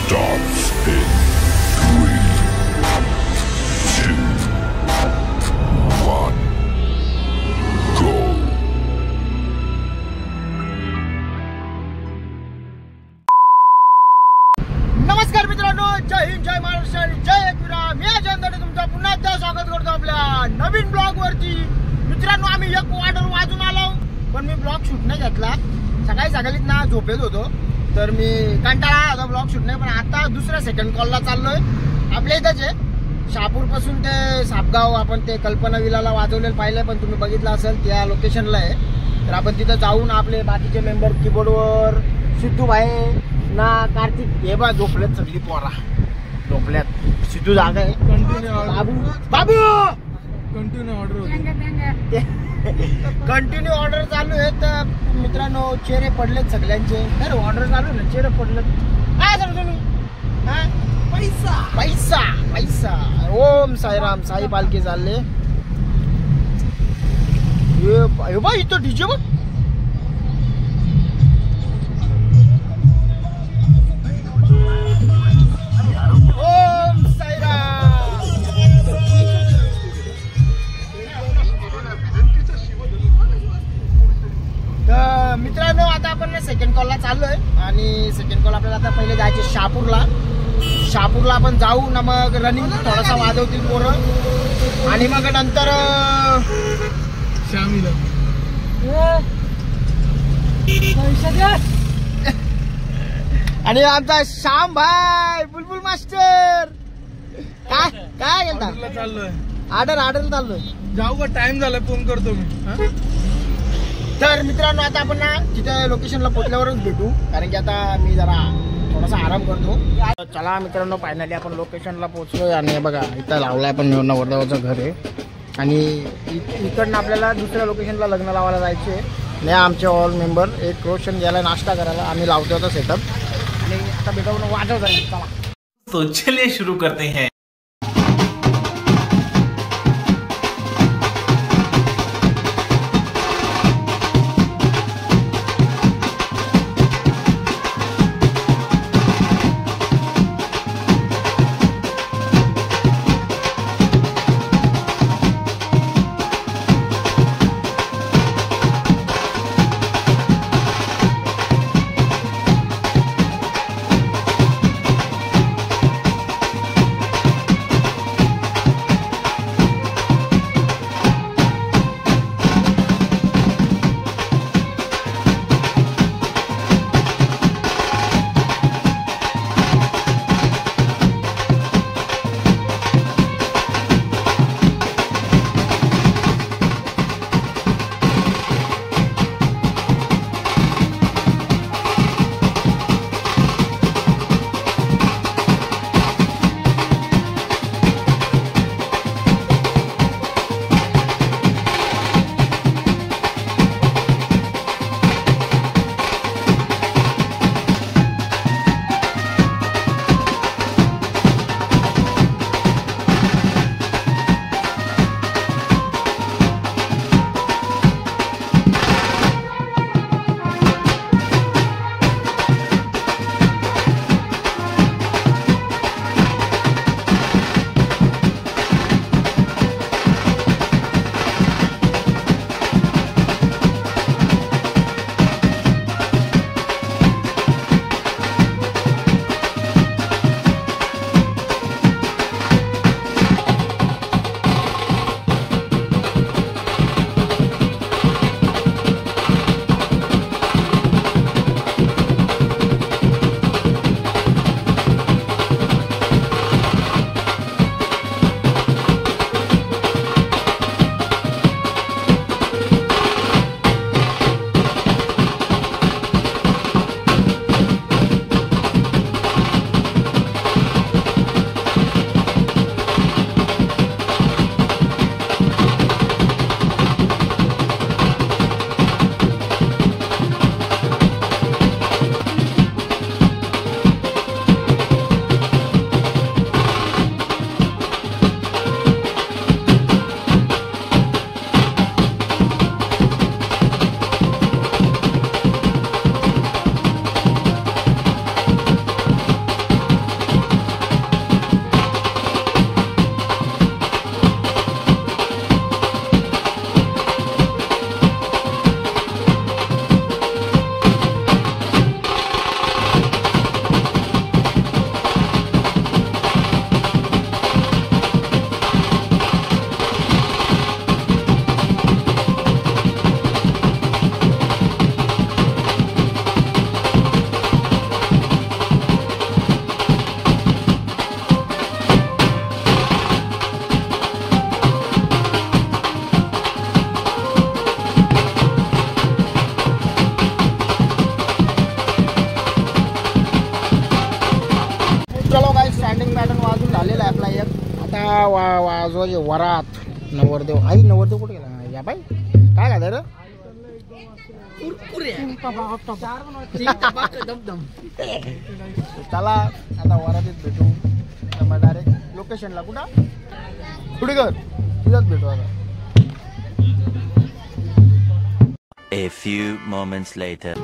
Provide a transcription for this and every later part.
starts in 3, 2, 1, go. नमस्कार मित्रांनो, जय हिंद, जय महाराष्ट्र, जय एकविरा. मी अजय दडे तुमचं पुन्हा एकदा स्वागत करतो आपल्या नवीन ब्लॉग वरती. मित्रांनो, आम्ही एक ऑर्डर वाजून आलो, पण मी ब्लॉग शूट नाही घेतला. सकाळी ना झोपेत होतो, तर मी कंटाळा होता ब्लॉग शूट नाही. पण आता दुसऱ्या सेकंड कॉलला चाललोय. आपल्या इथंच आहे, शहापूर पासून ते सापगाव. आपण ते कल्पना विलाला वाजवलेलं पाहिलंय, पण तुम्ही बघितलं असेल त्या लोकेशनला आहे. तर आपण तिथं जाऊन आपले बाकीचे मेंबर कीबोर्डवर सिद्धू भाई ना कार्तिक हे बा झोपल्यात, सगळी पोरा झोपल्यात. सिद्धू जागा आहे. बाबू कंटिन्यू ऑर्डर चालू आहे. तर मित्रांनो, चेहरे पडलेत सगळ्यांचे. अरे ऑर्डर चालू आहे ना, चेहरे पडलेत. काय सांगतो तुम्ही? पैसा पैसा पैसा. ओम साईराम. साई पालखी चालले. हे बा इथं डीजे बघ. ओम साईराम. तर मित्रांनो, आता आपण सेकंड कॉलला चाललोय. आणि सेकंड कॉल आपल्याला आता पहिले जायचे शहापूरला. शहापूरला आपण जाऊ ना, मग रनिंग थोडासा वाजवतील पोरं. आणि मग नंतर आणि आमचा श्याम भाई बुलबुल मास्टर. काय काय गेलता? चाललोय ऑर्डर चाललोय. जाऊ का? टाइम झाला, फोन करतो मी. तर मित्रांनो, आता आपण ना तिथे लोकेशनला पोहोचल्यावरच भेटू, कारण की आता मी जरा थोडासा आराम करतो. चला मित्रांनो, फायनली आपण लोकेशनला पोहोचलोय. आणि बघा, इथं लावलाय पण नवरदेवाचं घर आहे. आणि इकडनं आपल्याला दुसऱ्या लोकेशनला लग्न लावायला जायचे आहे. नाही, आमचे ऑल मेंबर एक रोशन गेला नाश्ता करायला. आम्ही लावतो होता सेटअप. आणि आता भेटावून वाजव जाईल. चला तो चलिए शुरू करते हैं. बँडिंग पॅटर्न वाजून झालेला आहे आपला एक. आता वाजवायचे वरात. नवरदेव आई नवरदेव कुठे गेला या बाई काय घालाय रे चला आता वरातीत भेटू. मग डायरेक्ट लोकेशनला कुठं खुडगर तिथंच भेटू आता. A few moments later.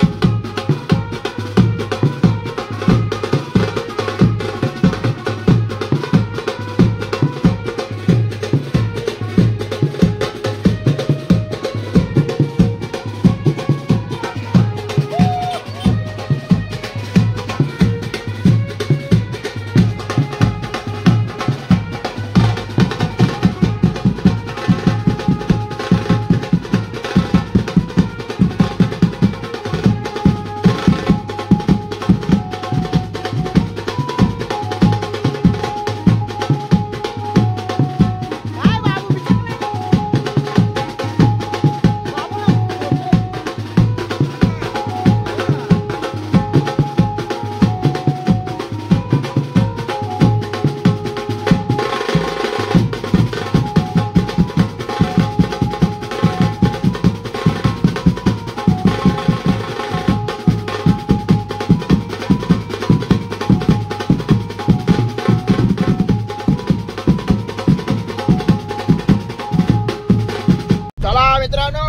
मित्रांनो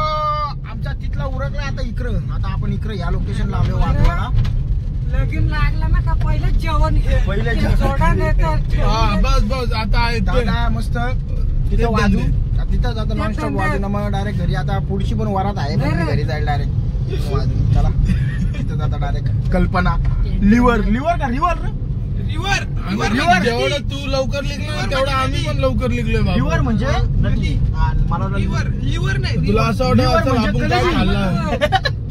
आमचा तिथला उरकला आता इकडं. आता आपण इकडं या लोकेशनला आलो वाजवायला. लगीन लागला ना का पहिले जेवण पहिले जेवण. सोडा नेतो. हा बस बस आता दादा मस्त तिथं वाजू. तिथंच आता नॉनस्टॉप वाजू ना मग डायरेक्ट घरी. आता पुढची पण वरात आहे मग घरी जाईल डायरेक्ट वाजू. चला तिथं आता डायरेक्ट कल्पना लिव्हर का रिव्हर रिव्हर जेवढं तू लवकर लिखलं तेवढं आम्ही पण लवकर लिखलोय बाबा. लिव्हर म्हणजे नदी. मला लिव्हर नाही तुला असं वाटत Liver असेल म्हणजे आपण काय कलेजी. खाल्लं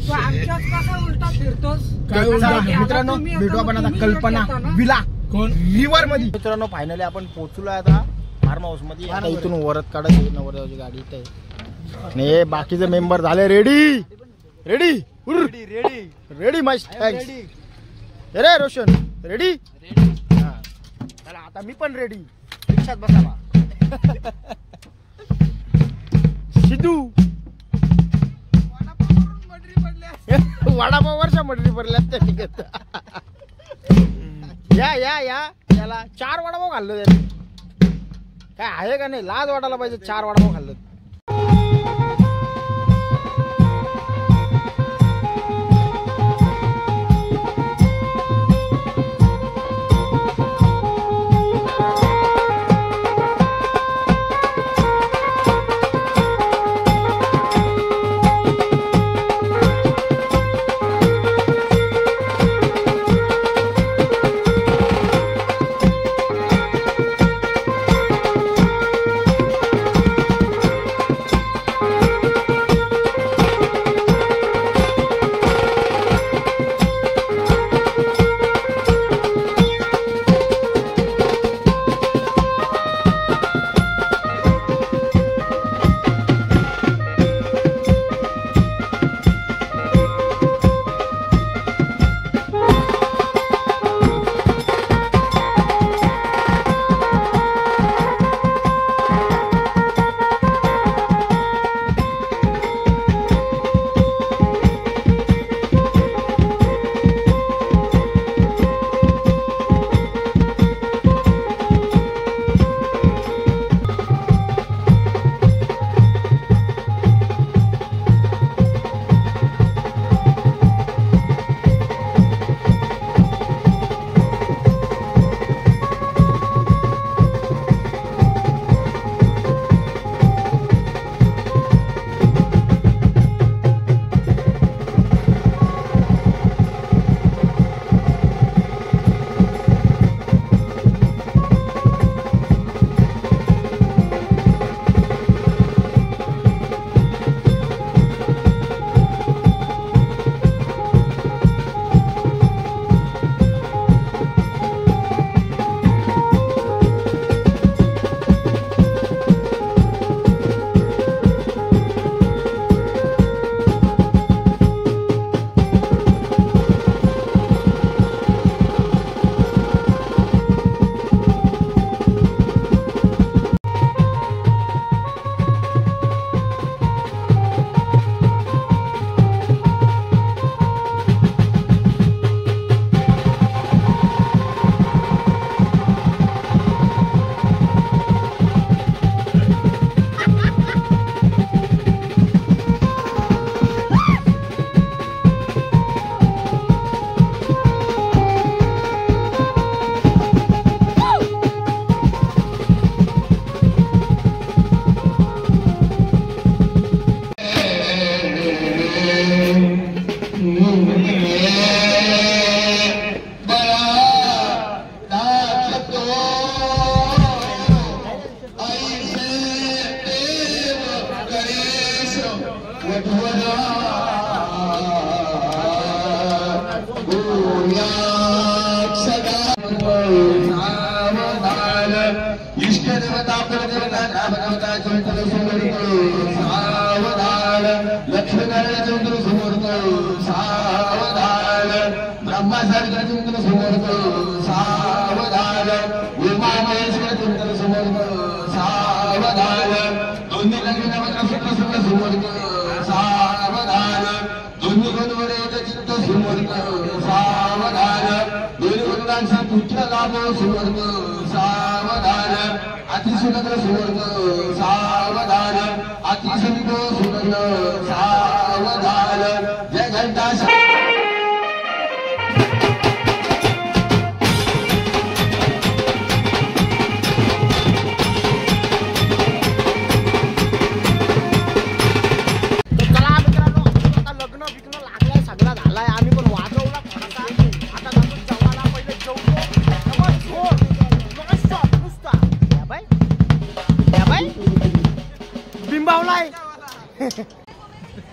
तू आमच्यात कसा उलटा फिरतोस. काय चला, उलटा मित्रांनो भेटू आपण आता कल्पना विला कोण लिव्हर मध्ये. मित्रांनो फायनली आपण पोहोचलोय आता फार्म हाऊस मध्ये. आता इथून वरत काढायची नवरदेवाची गाडी इथे आहे. आणि हे बाकीचे मेंबर झाले रेडी रेडी रेडी मस्त थँक्स. रे रोशन रेडी. चला आता मी पण रेडी. रिक्षात बसावा. सिद्धू वडापावरच्या मटरी पडल्यात त्या ठिकाणी. या या या याला 4 वडापाव खाल्लं त्याने. काय आहे का नाही लाज वाटायला पाहिजे 4 वडापाव खाल्लं. सावधान इष्ट देवता कुलदेवता ग्रामदेवता चंद्र समर्थ सावधान लक्ष्मीनारायण चंद्र समर्थ सावधान ब्रह्मासारखा चंद्र समर्थ सावधान उमामहेश्वर चंद्र समर्थ सावधान दोन्ही लग्न नवग्रह समर्थ सावधान दोन्ही गुणवरे चित्त समर्थ सावधान दोन्ही गुणांचा पुत्र लाभ समर्थ सावधान अतिसुंदर समर्थ सावधान अतिसंत सुवर्ण सावधान जय घंटा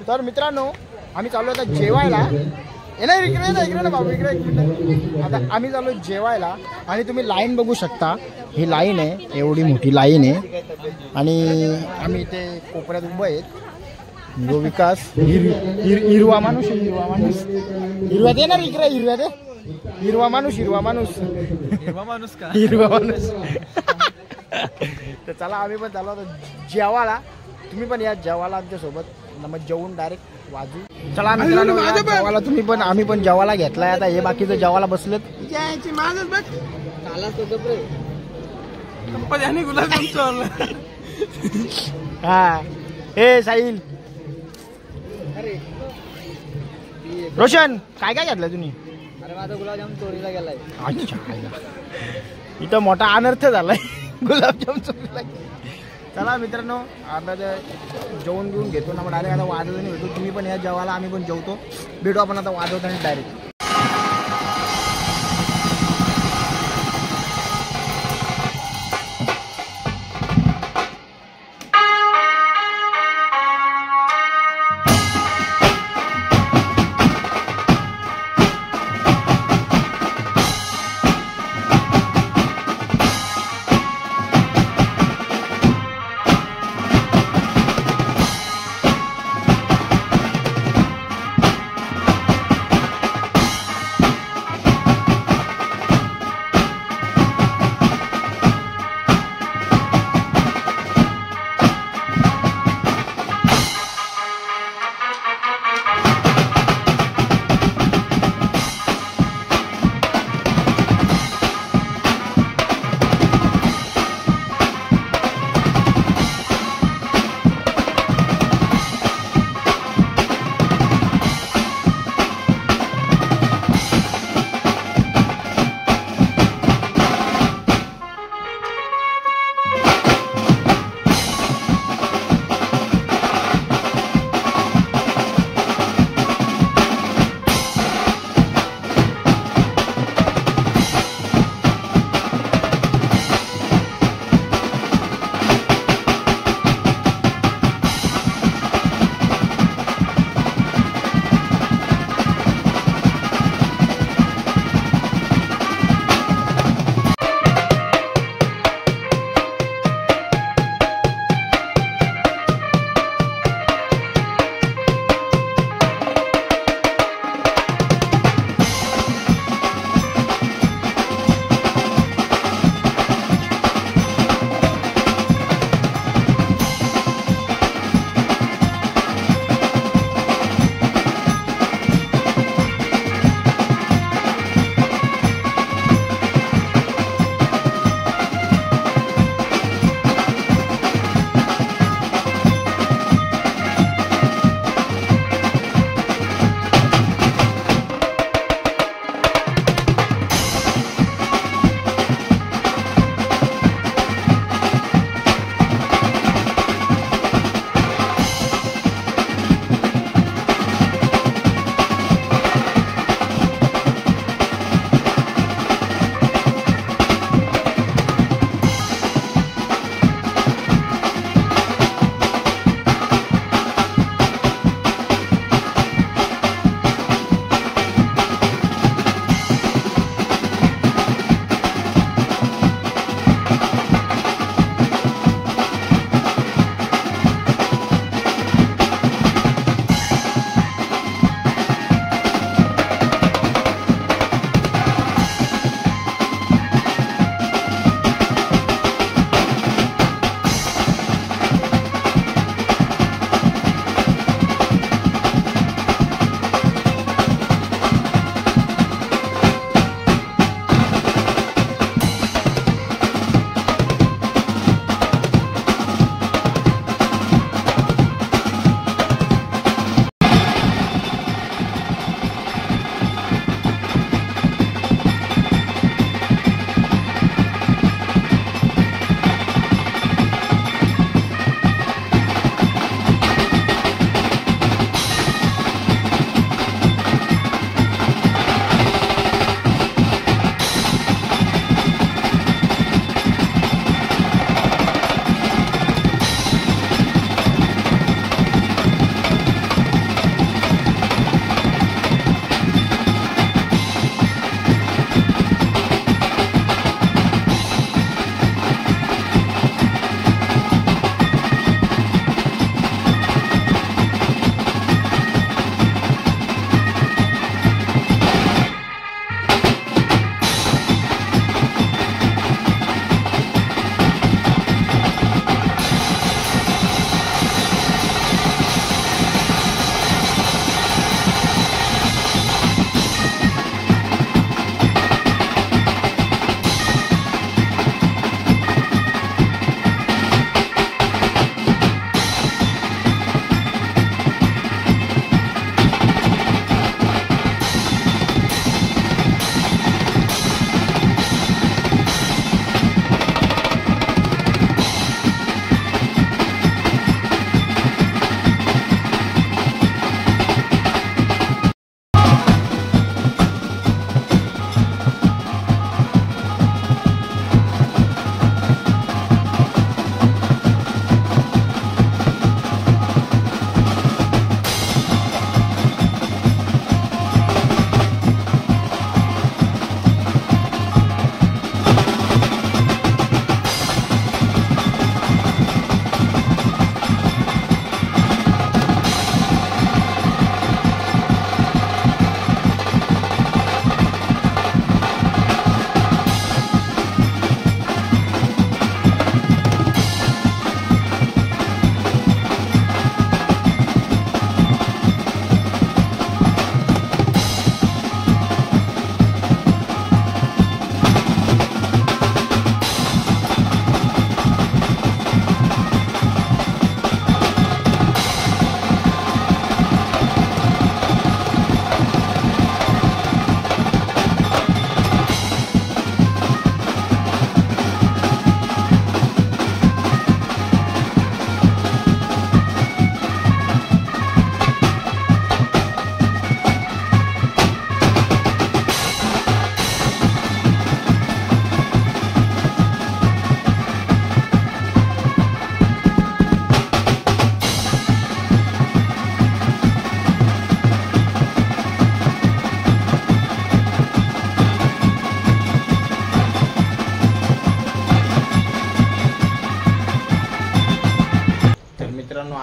तर मित्रांनो आम्ही चाललो आता जेवायला. इकडे ना बाबू इकडे एक मिनिट. आता आम्ही चाललो जेवायला आणि तुम्ही लाईन बघू शकता. ही लाईन आहे, एवढी मोठी लाईन आहे आणि आम्ही इथे कोपऱ्यात उभं आहेत. जो विकास हिरवा माणूस हिरव्यात आहे ना इकडे हिरव्यात आहे. हिरवा माणूस तर चला आम्ही पण चाललो आता जेवायला. तुम्ही पण या जेवायला आमच्यासोबत. मग जेवून डायरेक्ट वाजू. चला मित्रांनो जेवायला तुम्ही पण. आम्ही पण जेवायला घेतलाय. आता हे बाकीचं जेवायला बसलेत. हा हे साहिल रोशन काय काय घेतलंय तुम्ही? अरे माझा गुलाबजाम चोरीला गेलाय. अच्छा इथं मोठा अनर्थ झालाय. गुलाबजाम चोरीला. चला मित्रांनो आता जेवण घेऊन घेतो ना. मग डायरेक्ट आता वाजवताना भेटू. तुम्ही पण या जेवायला, आम्ही पण जेवतो. भेटू आपण आता वाजवताना डायरेक्ट.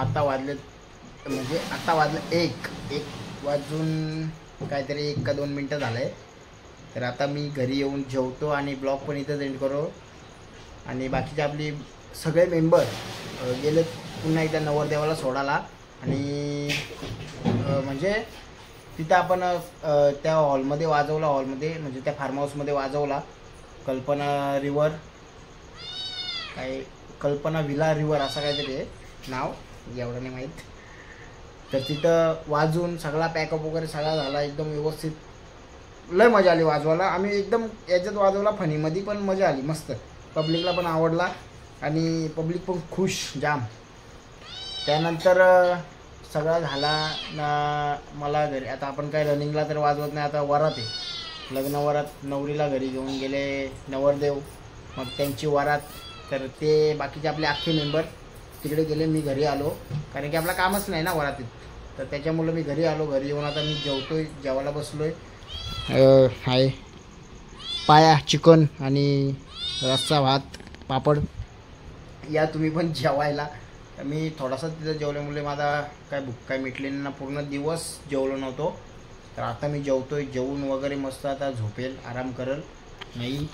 आता वाजलेत म्हणजे आता वाजलं एक वाजून काहीतरी 1 का 2 मिनटं झालं आहे. तर आता मी घरी येऊन जेवतो आणि ब्लॉग पण इथंच एंड करू. आणि बाकीचे आपली सगळे मेंबर गेले पुन्हा एकदा नवरदेवाला सोडायला. आणि म्हणजे तिथं आपण त्या हॉलमध्ये वाजवला, हॉलमध्ये म्हणजे त्या फार्म हाऊसमध्ये वाजवला. कल्पना रिवर काय कल्पना विला रिवर असं काहीतरी आहे नाव, एवढं नाही माहीत. तर तिथं वाजून सगळा पॅकअप वगैरे सगळा झाला एकदम व्यवस्थित. लय मजा आली वाजवायला. आम्ही एकदम याच्यात वाजवला फनीमध्ये पण मजा आली मस्त. पब्लिकला पण आवडला आणि पब्लिक पण खुश जाम. त्यानंतर सगळं झाला ना. मला घरी आता आपण काय रनिंगला तर वाजवत नाही. आता वरात आहे, लग्न वरात. नवरीला घरी घेऊन गेले नवरदेव, मग त्यांची वरात. तर ते बाकीचे आपले अख्खे मेंबर तिकडे गेले. मी घरी आलो कारण की आपलं कामच नाही ना वरातीत. तर त्याच्यामुळं मी घरी आलो. घरी येऊन आता मी जेवतोय, जेवायला बसलोय. हाय पाया चिकन आणि रस्सा भात पापड. या तुम्ही पण जेवायला. मी थोडासा तिथं जेवल्यामुळे माझा काय भूक काय मिटली ना, पूर्ण दिवस जेवलो नव्हतो. तर आता मी जेवतोय, जेवून वगैरे मस्त आता झोपेल, आराम करेल. नाही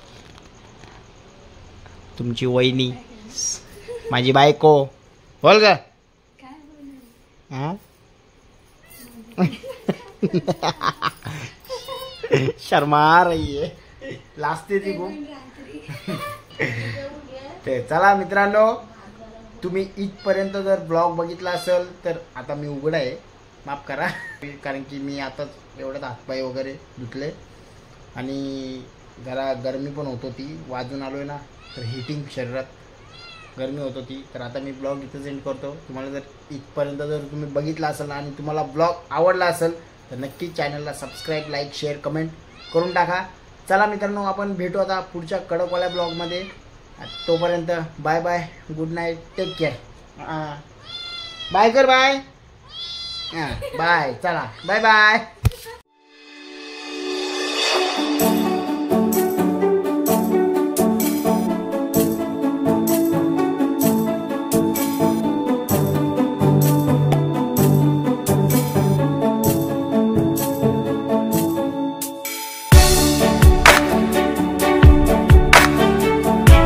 तुमची वहिनी माझी बायको बोल का हां शर्मा रही है, लाजते ती खूप. ते चला मित्रांनो, तुम्ही इथपर्यंत जर ब्लॉग बघितला असेल तर आता मी उघड आहे, माफ करा. कारण की मी आताच एवढ्यात हातपाय वगैरे धुतले आणि जरा गरमी पण होत होती. वाजून आलो आहे ना, तर हिटिंग शरीरात गरमी होत होती. तर आता मी ब्लॉग इथंच एंड करतो. तुम्हाला जर इथपर्यंत जर तुम्ही बघितला असेल आणि तुम्हाला ब्लॉग आवडला असेल तर नक्की चॅनलला सबस्क्राईब, लाईक, शेअर, कमेंट करून टाका. चला मित्रांनो, आपण भेटू आता पुढच्या कडकवाल्या ब्लॉगमध्ये. तोपर्यंत bye bye, good night, take care. Bye कर, बाय. बाय. चला बाय बाय.